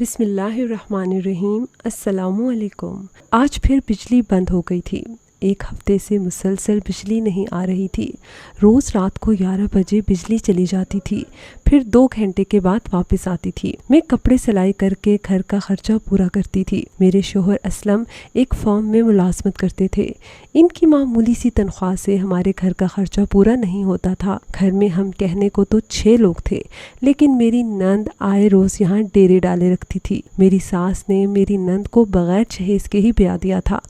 बिस्मिल्लाहिर्रहमानिर्रहीम। अस्सलामुअलैकुम। आज फिर बिजली बंद हो गई थी। एक हफ्ते से मुसलसल बिजली नहीं आ रही थी। रोज़ रात को 11 बजे बिजली चली जाती थी, फिर 2 घंटे के बाद वापस आती थी। मैं कपड़े सिलाई करके घर का खर्चा पूरा करती थी। मेरे शोहर असलम एक फर्म में मुलाजमत करते थे। इनकी मामूली सी तनख्वाह से हमारे घर का खर्चा पूरा नहीं होता था। घर में हम कहने को तो 6 लोग थे, लेकिन मेरी नंद आए रोज़ यहाँ डेरे डाले रखती थी। मेरी सास ने मेरी नंद को बगैर जहेज के ही ब्याह दिया था।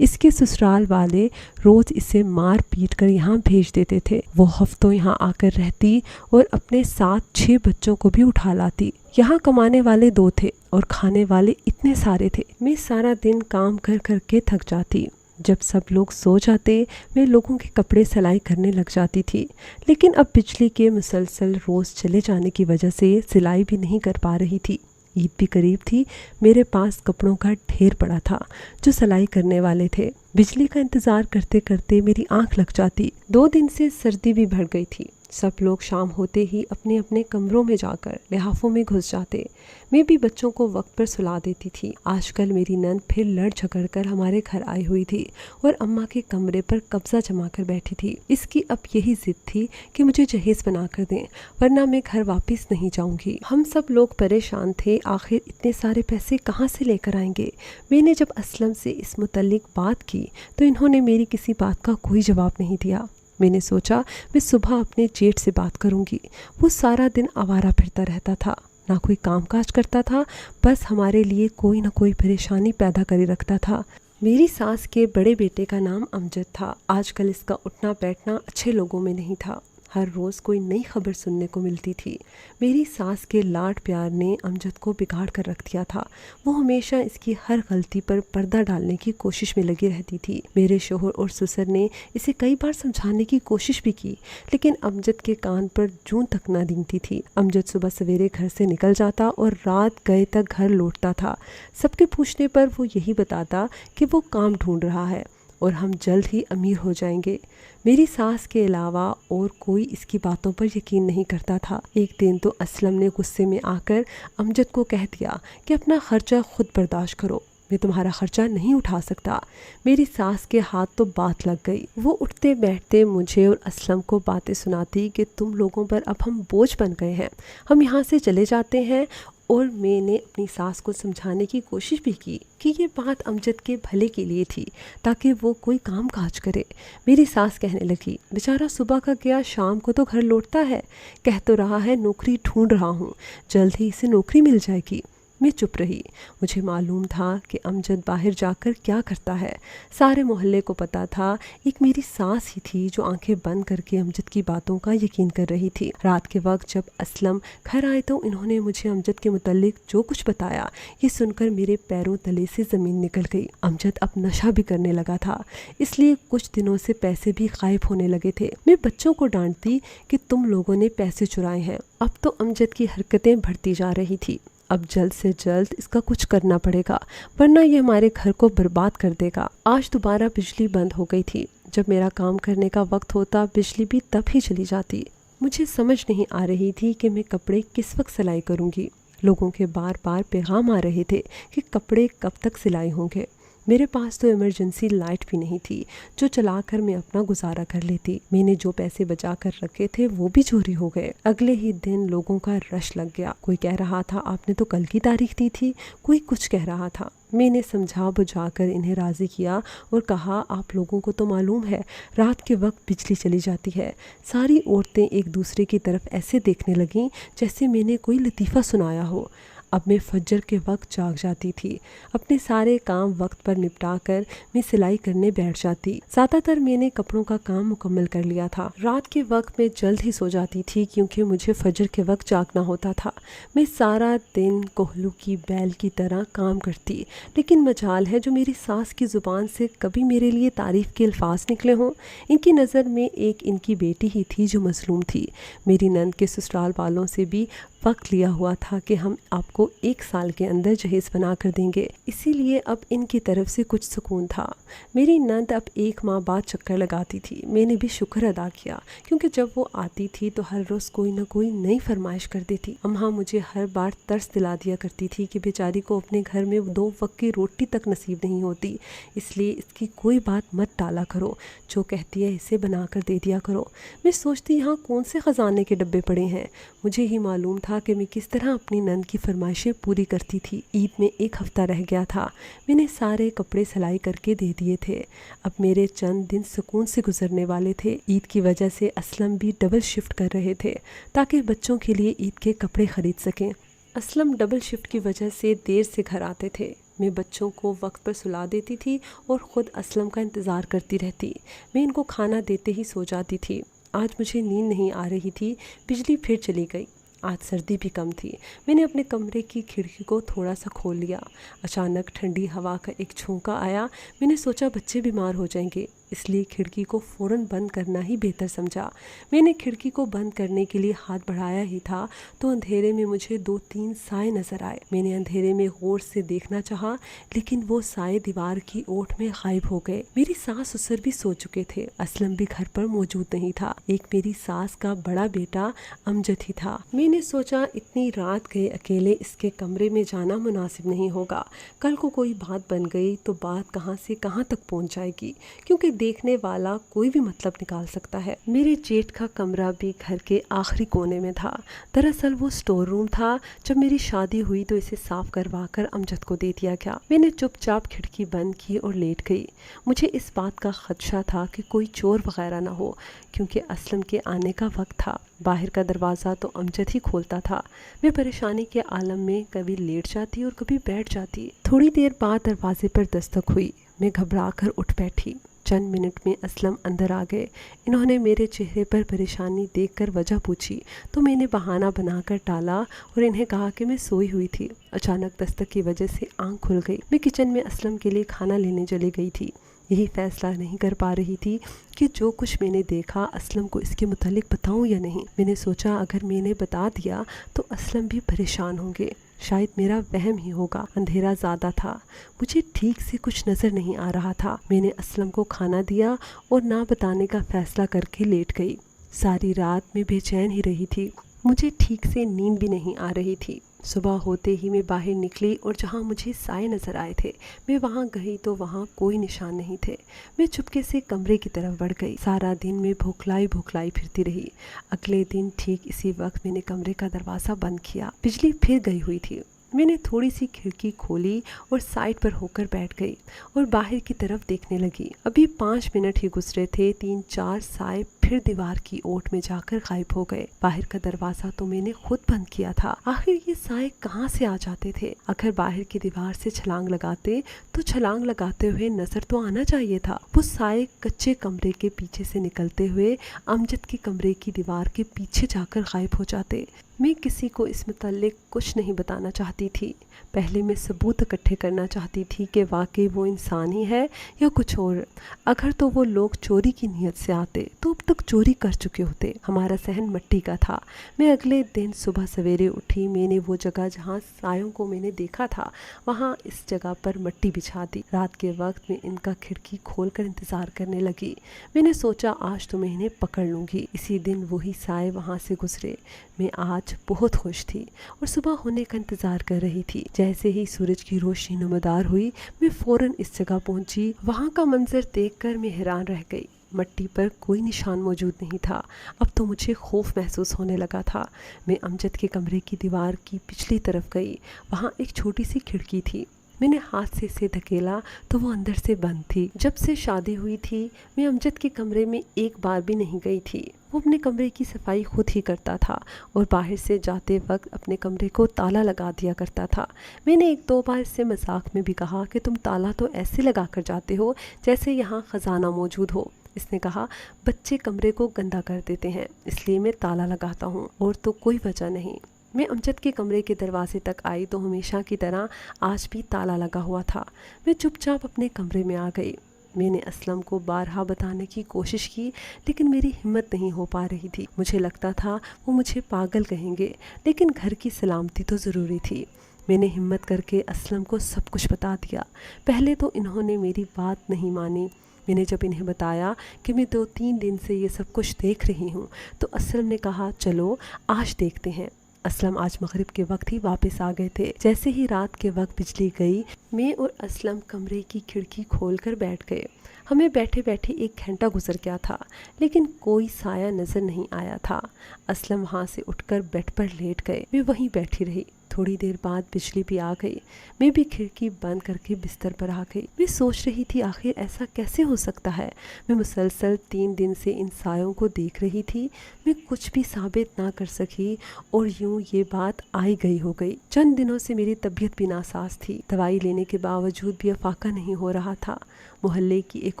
इसके ससुराल वाले रोज़ इसे मार पीट कर यहाँ भेज देते थे। वो हफ्तों यहाँ आकर रहती और अपने साथ 6 बच्चों को भी उठा लाती। यहाँ कमाने वाले 2 थे और खाने वाले इतने सारे थे। मैं सारा दिन काम कर कर के थक जाती। जब सब लोग सो जाते, मैं लोगों के कपड़े सिलाई करने लग जाती थी। लेकिन अब बिजली के मुसलसल रोज़ चले जाने की वजह से सिलाई भी नहीं कर पा रही थी। ईद भी करीब थी। मेरे पास कपड़ों का ढेर पड़ा था जो सिलाई करने वाले थे। बिजली का इंतज़ार करते करते मेरी आंख लग जाती। 2 दिन से सर्दी भी बढ़ गई थी। सब लोग शाम होते ही अपने अपने कमरों में जाकर लिहाफों में घुस जाते। मैं भी बच्चों को वक्त पर सुला देती थी। आजकल मेरी नंद फिर लड़ झगड़ कर हमारे घर आई हुई थी और अम्मा के कमरे पर कब्जा जमा कर बैठी थी। इसकी अब यही जिद थी कि मुझे जहेज बना कर दें, वरना मैं घर वापस नहीं जाऊंगी। हम सब लोग परेशान थे, आखिर इतने सारे पैसे कहाँ से लेकर आएंगे। मैंने जब असलम से इस मुतल्लिक बात की तो इन्होंने मेरी किसी बात का कोई जवाब नहीं दिया। मैंने सोचा मैं सुबह अपने जेठ से बात करूंगी। वो सारा दिन आवारा फिरता रहता था, ना कोई कामकाज करता था, बस हमारे लिए कोई ना कोई परेशानी पैदा करे रखता था। मेरी सास के बड़े बेटे का नाम अमजद था। आजकल इसका उठना बैठना अच्छे लोगों में नहीं था। हर रोज़ कोई नई खबर सुनने को मिलती थी। मेरी सास के लाड प्यार ने अमजद को बिगाड़ कर रख दिया था। वो हमेशा इसकी हर गलती पर पर्दा डालने की कोशिश में लगी रहती थी। मेरे शोहर और ससुर ने इसे कई बार समझाने की कोशिश भी की, लेकिन अमजद के कान पर जूं तक ना रेंगती थी। अमजद सुबह सवेरे घर से निकल जाता और रात गए तक घर लौटता था। सबके पूछने पर वो यही बताता कि वो काम ढूंढ रहा है और हम जल्द ही अमीर हो जाएंगे। मेरी सास के अलावा और कोई इसकी बातों पर यकीन नहीं करता था। एक दिन तो असलम ने गुस्से में आकर अमजद को कह दिया कि अपना खर्चा खुद बर्दाश्त करो, मैं तुम्हारा खर्चा नहीं उठा सकता। मेरी सास के हाथ तो बात लग गई। वो उठते बैठते मुझे और असलम को बातें सुनाती कि तुम लोगों पर अब हम बोझ बन गए हैं, हम यहाँ से चले जाते हैं। और मैंने अपनी सास को समझाने की कोशिश भी की कि ये बात अमजद के भले के लिए थी, ताकि वो कोई काम काज करे। मेरी सास कहने लगी, बेचारा सुबह का गया शाम को तो घर लौटता है, कह तो रहा है नौकरी ढूंढ रहा हूँ, जल्द ही इसे नौकरी मिल जाएगी। मैं चुप रही। मुझे मालूम था कि अमजद बाहर जाकर क्या करता है। सारे मोहल्ले को पता था। एक मेरी सास ही थी जो आंखें बंद करके अमजद की बातों का यकीन कर रही थी। रात के वक्त जब असलम घर आए तो इन्होंने मुझे अमजद के मुतल्लिक जो कुछ बताया, ये सुनकर मेरे पैरों तले से ज़मीन निकल गई। अमजद अब नशा भी करने लगा था, इसलिए कुछ दिनों से पैसे भी गायब होने लगे थे। मैं बच्चों को डांटती कि तुम लोगों ने पैसे चुराए हैं। अब तो अमजद की हरकतें बढ़ती जा रही थी। अब जल्द से जल्द इसका कुछ करना पड़ेगा, वरना ये हमारे घर को बर्बाद कर देगा। आज दोबारा बिजली बंद हो गई थी। जब मेरा काम करने का वक्त होता, बिजली भी तब ही चली जाती। मुझे समझ नहीं आ रही थी कि मैं कपड़े किस वक्त सिलाई करूँगी। लोगों के बार बार पैगाम आ रहे थे कि कपड़े कब तक सिलाई होंगे। मेरे पास तो इमरजेंसी लाइट भी नहीं थी जो चलाकर मैं अपना गुजारा कर लेती। मैंने जो पैसे बचा कर रखे थे वो भी चोरी हो गए। अगले ही दिन लोगों का रश लग गया। कोई कह रहा था आपने तो कल की तारीख दी थी, कोई कुछ कह रहा था। मैंने समझा बुझाकर इन्हें राज़ी किया और कहा आप लोगों को तो मालूम है रात के वक्त बिजली चली जाती है। सारी औरतें एक दूसरे की तरफ ऐसे देखने लगीं जैसे मैंने कोई लतीफ़ा सुनाया हो। अब मैं फज्र के वक्त जाग जाती थी। अपने सारे काम वक्त पर निपटा कर मैं सिलाई करने बैठ जाती। ज़्यादातर मैंने कपड़ों का काम मुकम्मल कर लिया था। रात के वक्त मैं जल्द ही सो जाती थी क्योंकि मुझे फज्र के वक्त जागना होता था। मैं सारा दिन कोहलू की बैल की तरह काम करती, लेकिन मजाल है जो मेरी सास की ज़ुबान से कभी मेरे लिए तारीफ़ के अल्फाज निकले हों। इनकी नज़र में एक इनकी बेटी ही थी जो मजलूम थी। मेरी नंद के ससुराल वालों से भी वक्त लिया हुआ था कि हम आपको 1 साल के अंदर जहेज बना कर देंगे, इसीलिए अब इनकी तरफ से कुछ सुकून था। मेरी नंद अब 1 माह बाद चक्कर लगाती थी। मैंने भी शुक्र अदा किया, क्योंकि जब वो आती थी तो हर रोज़ कोई ना कोई नई फरमाइश कर देती। अम्मा मुझे हर बार तरस दिला दिया करती थी कि बेचारी को अपने घर में 2 वक्त की रोटी तक नसीब नहीं होती, इसलिए इसकी कोई बात मत टाला करो, जो कहती है इसे बना कर दे दिया करो। मैं सोचती यहाँ कौन से ख़जाने के डब्बे पड़े हैं। मुझे ही मालूम था कि मैं किस तरह अपनी नंद की फरमाइशें पूरी करती थी। ईद में 1 हफ़्ता रह गया था। मैंने सारे कपड़े सिलाई करके दे दिए थे। अब मेरे चंद दिन सुकून से गुजरने वाले थे। ईद की वजह से असलम भी डबल शिफ्ट कर रहे थे ताकि बच्चों के लिए ईद के कपड़े ख़रीद सकें। असलम डबल शिफ्ट की वजह से देर से घर आते थे। मैं बच्चों को वक्त पर सुला देती थी और ख़ुद असलम का इंतज़ार करती रहती। मैं इनको खाना देते ही सो जाती थी। आज मुझे नींद नहीं आ रही थी। बिजली फिर चली गई। आज सर्दी भी कम थी। मैंने अपने कमरे की खिड़की को थोड़ा सा खोल लिया। अचानक ठंडी हवा का एक झोंका आया। मैंने सोचा बच्चे बीमार हो जाएंगे, इसलिए खिड़की को फ़ौरन बंद करना ही बेहतर समझा। मैंने खिड़की को बंद करने के लिए हाथ बढ़ाया ही था तो अंधेरे में मुझे 2-3 साए नज़र आए। मैंने अंधेरे में गौर से देखना चाहा, लेकिन वो साए दीवार की ओट में गायब हो गए। मेरी सास ससुर भी सो चुके थे। असलम भी घर पर मौजूद नहीं था। एक मेरी सास का बड़ा बेटा अमजद ही था। मैंने सोचा इतनी रात गए अकेले इसके कमरे में जाना मुनासिब नहीं होगा। कल को कोई बात बन गई तो बात कहाँ से कहाँ तक पहुँच जाएगी, क्योंकि देखने वाला कोई भी मतलब निकाल सकता है। मेरे जेठ का कमरा भी घर के आखिरी कोने में था। दरअसल वो स्टोर रूम था। जब मेरी शादी हुई तो इसे साफ करवा कर अमजद को दे दिया गया। मैंने चुपचाप खिड़की बंद की और लेट गई। मुझे इस बात का खदशा था कि कोई चोर वगैरह ना हो, क्योंकि असलम के आने का वक्त था। बाहर का दरवाज़ा तो अमजद ही खोलता था। मैं परेशानी के आलम में कभी लेट जाती और कभी बैठ जाती। थोड़ी देर बाद दरवाजे पर दस्तक हुई। मैं घबरा कर उठ बैठी। चंद मिनट में असलम अंदर आ गए। इन्होंने मेरे चेहरे पर परेशानी देखकर वजह पूछी तो मैंने बहाना बनाकर टाला और इन्हें कहा कि मैं सोई हुई थी। अचानक दस्तक की वजह से आंख खुल गई। मैं किचन में असलम के लिए खाना लेने चली गई थी। यही फैसला नहीं कर पा रही थी कि जो कुछ मैंने देखा असलम को इसके मुतालिक बताऊं या नहीं। मैंने सोचा अगर मैंने बता दिया तो असलम भी परेशान होंगे। शायद मेरा वहम ही होगा। अंधेरा ज़्यादा था। मुझे ठीक से कुछ नज़र नहीं आ रहा था। मैंने असलम को खाना दिया और ना बताने का फ़ैसला करके लेट गई। सारी रात मैं बेचैन ही रही थी। मुझे ठीक से नींद भी नहीं आ रही थी। सुबह होते ही मैं बाहर निकली और जहाँ मुझे साए नज़र आए थे मैं वहाँ गई तो वहाँ कोई निशान नहीं थे। मैं चुपके से कमरे की तरफ बढ़ गई। सारा दिन मैं भुखलाई फिरती रही। अगले दिन ठीक इसी वक्त मैंने कमरे का दरवाज़ा बंद किया। बिजली फिर गई हुई थी। मैंने थोड़ी सी खिड़की खोली और साइड पर होकर बैठ गई और बाहर की तरफ देखने लगी। अभी 5 मिनट ही गुजरे थे, 3-4 साए फिर दीवार की ओट में जाकर गायब हो गए। बाहर का दरवाजा तो मैंने खुद बंद किया था। आखिर ये साए कहाँ से आ जाते थे? अगर बाहर की दीवार से छलांग लगाते तो छलांग लगाते हुए नजर तो आना चाहिए था। वो साए कच्चे कमरे के पीछे से निकलते हुए अमजद के कमरे की दीवार के पीछे जाकर गायब हो जाते। मैं किसी को इस मुतालिक कुछ नहीं बताना चाहती थी। पहले मैं सबूत इकट्ठे करना चाहती थी कि वाकई वो इंसान ही है या कुछ और। अगर तो वो लोग चोरी की नीयत से आते तो अब तक चोरी कर चुके होते। हमारा सहन मिट्टी का था। मैं अगले दिन सुबह सवेरे उठी। मैंने वो जगह जहाँ सायों को मैंने देखा था वहाँ इस जगह पर मिट्टी बिछा दी। रात के वक्त मैं इनका खिड़की खोलकर इंतज़ार करने लगी। मैंने सोचा आज तो मैं इन्हें पकड़ लूँगी। इसी दिन वही साए वहाँ से गुजरे। मैं आज बहुत खुश थी और सुबह होने का इंतज़ार कर रही थी। जैसे ही सूरज की रोशनी नमदार हुई मैं फ़ौरन इस जगह पहुंची। वहाँ का मंजर देखकर मैं हैरान रह गई। मिट्टी पर कोई निशान मौजूद नहीं था। अब तो मुझे खौफ महसूस होने लगा था। मैं अमजद के कमरे की दीवार की पिछली तरफ गई। वहाँ एक छोटी सी खिड़की थी। मैंने हाथ से इसे धकेला तो वो अंदर से बंद थी। जब से शादी हुई थी मैं अमजद के कमरे में एक बार भी नहीं गई थी। वो अपने कमरे की सफाई खुद ही करता था और बाहर से जाते वक्त अपने कमरे को ताला लगा दिया करता था। मैंने 1-2 बार इससे मजाक में भी कहा कि तुम ताला तो ऐसे लगा कर जाते हो जैसे यहाँ ख़जाना मौजूद हो। इसने कहा बच्चे कमरे को गंदा कर देते हैं इसलिए मैं ताला लगाता हूँ, और तो कोई वजह नहीं। मैं अमजद के कमरे के दरवाजे तक आई तो हमेशा की तरह आज भी ताला लगा हुआ था। मैं चुपचाप अपने कमरे में आ गई। میں نے اسلم کو بارہا بتانے کی کوشش کی لیکن میری ہمت نہیں ہو پا رہی تھی۔ مجھے لگتا تھا وہ مجھے پاگل کہیں گے، لیکن گھر کی سلامتی تو ضروری تھی۔ میں نے ہمت کر کے اسلم کو سب کچھ بتا دیا۔ پہلے تو انہوں نے میری بات نہیں مانی۔ میں نے جب انہیں بتایا کہ میں 2-3 دن سے یہ سب کچھ دیکھ رہی ہوں تو اسلم نے کہا چلو آج دیکھتے ہیں۔ اسلم آج مغرب کے وقت ہی واپس آ گئے تھے۔ جیسے ہی رات کے وقت بجلی گئی، میں اور اسلم کمرے کی کھڑکی کھول کر بیٹھ گئے۔ ہمیں بیٹھے بیٹھے 1 گھنٹہ گزر گیا تھا لیکن کوئی سایہ نظر نہیں آیا تھا۔ اسلم وہاں سے اٹھ کر بیڈ پر لیٹ گئے، میں وہیں بیٹھی رہی۔ تھوڑی دیر بعد بجلی بھی آ گئی، میں بھی کھڑکی بند کر کے بستر پر آ گئی۔ میں سوچ رہی تھی آخر ایسا کیسے ہو سکتا ہے؟ میں مسلسل 3 دن سے ان سایوں کو دیکھ رہی تھی، میں کچھ بھی ثابت نہ کر سکی اور یوں یہ بات آئی گئی ہو گئی۔ چند دنوں سے میری طبیعت بھی ناساز تھی، دوائی لینے کے باوجود بھی افاقہ نہیں ہو رہا تھا۔ محلے کی ایک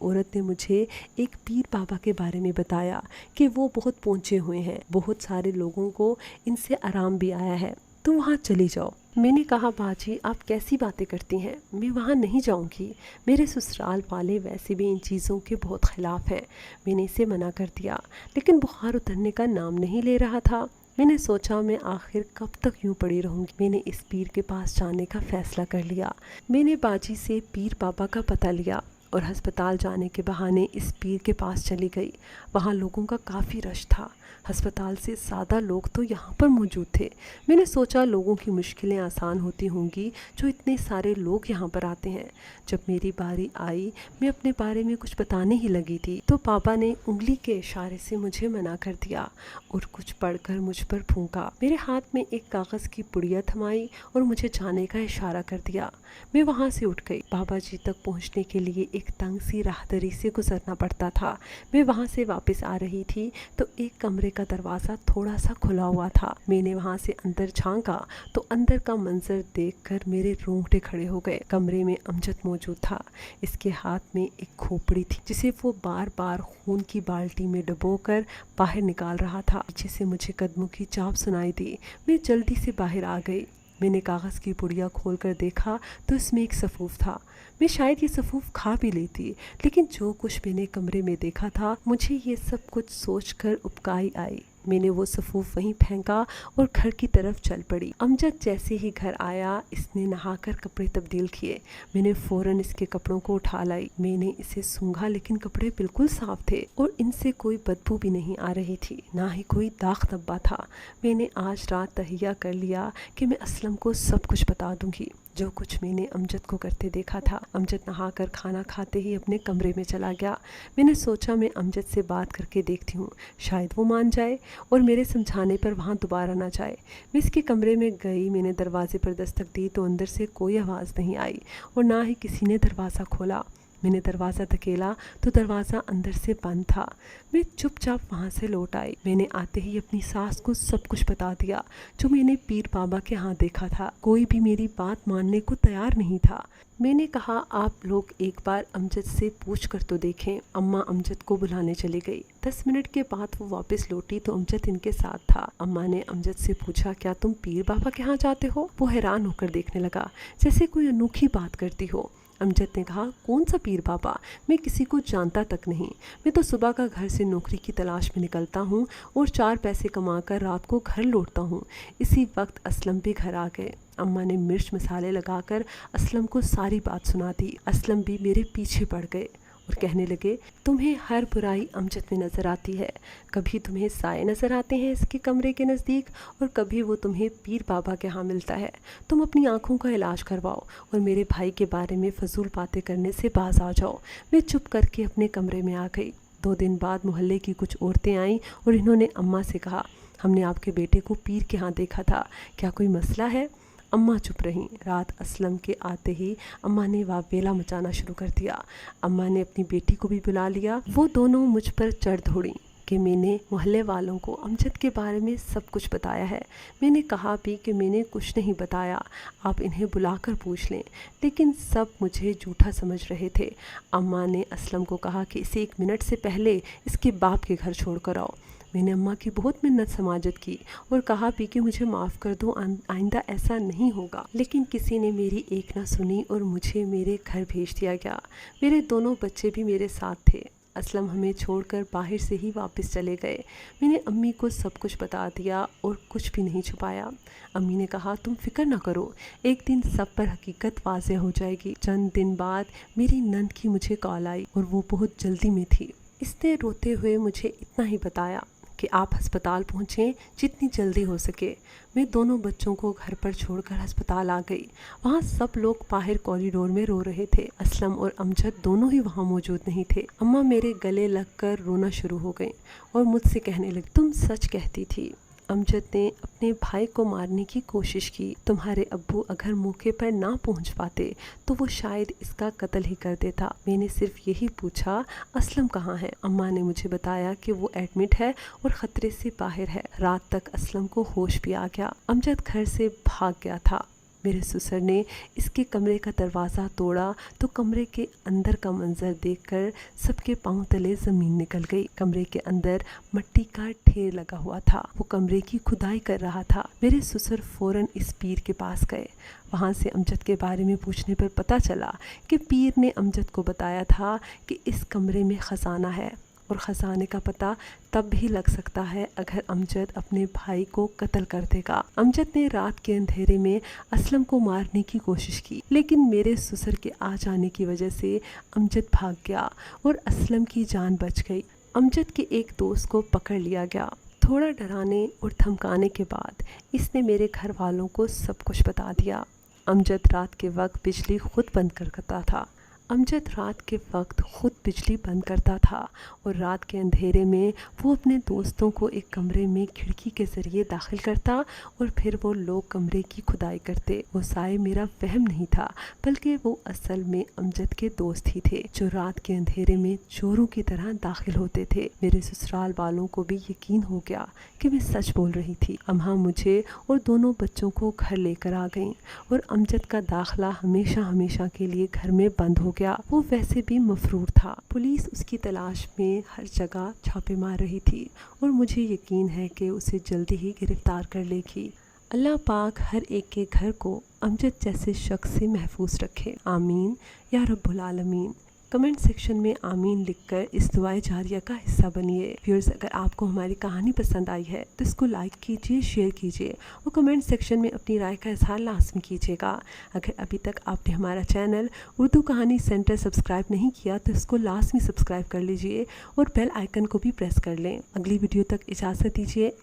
عورت نے مجھے ایک پیر بابا کے بارے میں بتایا کہ وہ بہت پہنچے ہوئے ہیں، بہت سارے لوگوں کو ان سے آرام بھی آیا ہے، تو وہاں چلی جاؤ۔ میں نے کہا باجی آپ کیسی باتیں کرتی ہیں، میں وہاں نہیں جاؤں گی، میرے سسرال والے ویسے بھی ان چیزوں کے بہت خلاف ہیں۔ میں نے اسے منع کر دیا لیکن بخار اترنے کا نام نہیں لے رہا تھا۔ میں نے سوچا میں آخر کب تک یوں پڑی رہوں گی۔ میں نے اس پیر کے پاس جانے کا فیصلہ کر لیا۔ میں نے باجی سے پیر بابا کا پتہ لیا اور ہسپتال جانے کے بہانے اس پیر کے پاس چلی گئی۔ وہاں لوگوں کا کافی رش تھا، ہسپتال سے زیادہ لوگ تو یہاں پر موجود تھے۔ میں نے سوچا لوگوں کی مشکلیں آسان ہوتی ہوں گی جو اتنے سارے لوگ یہاں پر آتے ہیں۔ جب میری باری آئی میں اپنے بارے میں کچھ بتانے ہی لگی تھی تو پاپا نے انگلی کے اشارے سے مجھے منع کر دیا اور کچھ پڑھ کر مجھ پر پھونکا۔ میرے ہاتھ میں ایک کاغذ کی پڑیا تھمائی اور مجھے جانے کا اشارہ کر دیا۔ میں وہاں سے اٹھ گئی۔ بابا جی تک پہنچنے کے لیے ایک تنگ سی راہداری سے گزرنا پڑتا تھا۔ میں وہاں سے واپس آ رہی تھی تو ایک کمرے کا دروازہ تھوڑا سا کھلا ہوا تھا۔ میں نے وہاں سے اندر جھانکا تو اندر کا منظر دیکھ کر میرے رونگٹے کھڑے ہو گئے۔ کمرے میں امجد موجود تھا، اس کے ہاتھ میں ایک کھوپڑی تھی جسے وہ بار بار خون کی بالٹی میں ڈبو کر باہر نکال رہا تھا۔ پیچھے سے مجھے قدموں کی چاپ سنائی دی، میں جلدی سے باہر آ گئی۔ میں نے کاغذ کی پڑیا کھول کر دیکھا تو اس میں ایک سفوف تھا۔ میں شاید یہ سفوف کھا بھی لیتی لیکن جو کچھ میں نے کمرے میں دیکھا تھا مجھے یہ سب کچھ سوچ کر ابکائی آئی۔ میں نے وہ سفوف وہیں پھینکا اور گھر کی طرف چل پڑی۔ امجد جیسے ہی گھر آیا اس نے نہا کر کپڑے تبدیل کیے۔ میں نے فوراً اس کے کپڑوں کو اٹھا لائی۔ میں نے اسے سونگھا لیکن کپڑے بالکل صاف تھے اور ان سے کوئی بدبو بھی نہیں آ رہی تھی، نہ ہی کوئی داغ دھبا تھا۔ میں نے آج رات تہیہ کر لیا کہ میں اسلم کو سب کچھ بتا دوں گی جو کچھ میں نے امجد کو کرتے دیکھا تھا۔ امجد نہا کر کھانا کھاتے ہی اپنے کمرے میں چلا گیا۔ میں نے سوچا میں امجد سے بات کر کے دیکھتی ہوں، شاید وہ مان جائے اور میرے سمجھانے پر وہاں دوبارہ نہ جائے۔ میں اس کے کمرے میں گئی، میں نے دروازے پر دستک دی تو اندر سے کوئی آواز نہیں آئی اور نہ ہی کسی نے دروازہ کھولا۔ میں نے دروازہ دھکیلا تو دروازہ اندر سے بند تھا۔ میں چپ چاپ وہاں سے لوٹ آئی۔ میں نے آتے ہی اپنی ساس کو سب کچھ بتا دیا جو میں نے پیر بابا کے ہاں دیکھا تھا۔ کوئی بھی میری بات ماننے کو تیار نہیں تھا۔ میں نے کہا آپ لوگ ایک بار امجد سے پوچھ کر تو دیکھیں۔ اماں امجد کو بلانے چلی گئی۔ 10 منٹ کے بعد وہ واپس لوٹی تو امجد ان کے ساتھ تھا۔ اماں نے امجد سے پوچھا کیا تم پیر بابا کے ہاں جاتے ہو؟ وہ حیران ہو کر دیکھنے لگا جیسے کوئی انوکھی بات کرتی ہو۔ امجد نے کہا کون سا پیر بابا، میں کسی کو جانتا تک نہیں، میں تو صبح کا گھر سے نوکری کی تلاش میں نکلتا ہوں اور 4 پیسے کما کر رات کو گھر لوٹتا ہوں۔ اسی وقت اسلم بھی گھر آ گئے۔ اماں نے مرچ مسالے لگا کر اسلم کو ساری بات سنا دی۔ اسلم بھی میرے پیچھے پڑ گئے اور کہنے لگے تمہیں ہر برائی امجد میں نظر آتی ہے، کبھی تمہیں سائے نظر آتے ہیں اس کے کمرے کے نزدیک اور کبھی وہ تمہیں پیر بابا کے ہاں ملتا ہے۔ تم اپنی آنکھوں کا علاج کرواؤ اور میرے بھائی کے بارے میں فضول باتیں کرنے سے باز آ جاؤ۔ میں چپ کر کے اپنے کمرے میں آ گئی۔ 2 دن بعد محلے کی کچھ عورتیں آئیں اور انہوں نے اماں سے کہا ہم نے آپ کے بیٹے کو پیر کے ہاں دیکھا تھا، کیا کوئی مسئلہ ہے؟ اماں چپ رہیں۔ رات اسلم کے آتے ہی اماں نے واویلا مچانا شروع کر دیا۔ اماں نے اپنی بیٹی کو بھی بلا لیا۔ وہ دونوں مجھ پر چڑھ دوڑیں کہ میں نے محلے والوں کو امجد کے بارے میں سب کچھ بتایا ہے۔ میں نے کہا بھی کہ میں نے کچھ نہیں بتایا، آپ انہیں بلا کر پوچھ لیں، لیکن سب مجھے جھوٹا سمجھ رہے تھے۔ اماں نے اسلم کو کہا کہ اسے 1 منٹ سے پہلے اس کے باپ کے گھر چھوڑ کر آؤ۔ میں نے अम्मा की बहुत मिन्नत समाजत की और कहा भी कि मुझे माफ़ कर दो, आइंदा ऐसा नहीं होगा, लेकिन किसी ने मेरी एक ना सुनी और मुझे मेरे घर भेज दिया गया। मेरे दोनों बच्चे भी मेरे साथ थे। असलम हमें छोड़कर बाहर से ही वापस चले गए। मैंने अम्मी को सब कुछ बता दिया और कुछ भी नहीं छुपाया। अम्मी ने कहा तुम फिक्र ना करो, एक दिन सब पर हकीकत वाज़ेह हो जाएगी। चंद दिन बाद मेरी नंद की मुझे कॉल आई और वो बहुत जल्दी में थी। इसने रोते हुए मुझे इतना ही बताया कि आप अस्पताल पहुँचें जितनी जल्दी हो सके। मैं दोनों बच्चों को घर पर छोड़कर अस्पताल आ गई। वहाँ सब लोग बाहर कॉरिडोर में रो रहे थे। असलम और अमजद दोनों ही वहाँ मौजूद नहीं थे। अम्मा मेरे गले लगकर रोना शुरू हो गई और मुझसे कहने लगी तुम सच कहती थी, अमजद ने अपने भाई को मारने की कोशिश की। तुम्हारे अब्बू अगर मौके पर ना पहुंच पाते तो वो शायद इसका कत्ल ही कर देता। मैंने सिर्फ यही पूछा असलम कहाँ है। अम्मा ने मुझे बताया कि वो एडमिट है और ख़तरे से बाहर है। रात तक असलम को होश भी आ गया। अमजद घर से भाग गया था। मेरे ससुर ने इसके कमरे का दरवाज़ा तोड़ा तो कमरे के अंदर का मंजर देखकर सबके पांव तले ज़मीन निकल गई। कमरे के अंदर मट्टी का ढेर लगा हुआ था। वो कमरे की खुदाई कर रहा था। मेरे ससुर फ़ौरन इस पीर के पास गए। वहाँ से अमजद के बारे में पूछने पर पता चला कि पीर ने अमजद को बताया था कि इस कमरे में ख़जाना है और ख़जाने का पता तब भी लग सकता है अगर अमजद अपने भाई को कत्ल कर देगा। अमजद ने रात के अंधेरे में असलम को मारने की कोशिश की, लेकिन मेरे ससुर के आ जाने की वजह से अमजद भाग गया और असलम की जान बच गई। अमजद के एक दोस्त को पकड़ लिया गया। थोड़ा डराने और धमकाने के बाद इसने मेरे घर वालों को सब कुछ बता दिया। अमजद रात के वक्त बिजली खुद बंद करता था। अमजद रात के वक्त खुद बिजली बंद करता था और रात के अंधेरे में वो अपने दोस्तों को एक कमरे में खिड़की के ज़रिए दाखिल करता और फिर वो लोग कमरे की खुदाई करते। वो साए मेरा वहम नहीं था, बल्कि वो असल में अमजद के दोस्त ही थे जो रात के अंधेरे में चोरों की तरह दाखिल होते थे। मेरे ससुराल वालों को भी यकीन हो गया कि मैं सच बोल रही थी। अम्मा मुझे और दोनों बच्चों को घर लेकर आ गईं और अमजद का दाखिला हमेशा हमेशा के लिए घर में बंद हो गया। वो वैसे भी मफरूर था। पुलिस उसकी तलाश में हर जगह छापे मार रही थी और मुझे यकीन है कि उसे जल्दी ही गिरफ्तार कर लेगी। अल्लाह पाक हर एक के घर को अमजद जैसे शख्स से महफूज रखे, आमीन या रब्बुल आलमीन। कमेंट सेक्शन में आमीन लिखकर इस दुआए जारिया का हिस्सा बनिए। व्यूअर्स, अगर आपको हमारी कहानी पसंद आई है तो इसको लाइक कीजिए, शेयर कीजिए और कमेंट सेक्शन में अपनी राय का इजहार लाजमी कीजिएगा। अगर अभी तक आपने हमारा चैनल उर्दू कहानी सेंटर सब्सक्राइब नहीं किया तो इसको लाजमी सब्सक्राइब कर लीजिए और बेल आइकन को भी प्रेस कर लें। अगली वीडियो तक इजाज़त दीजिए।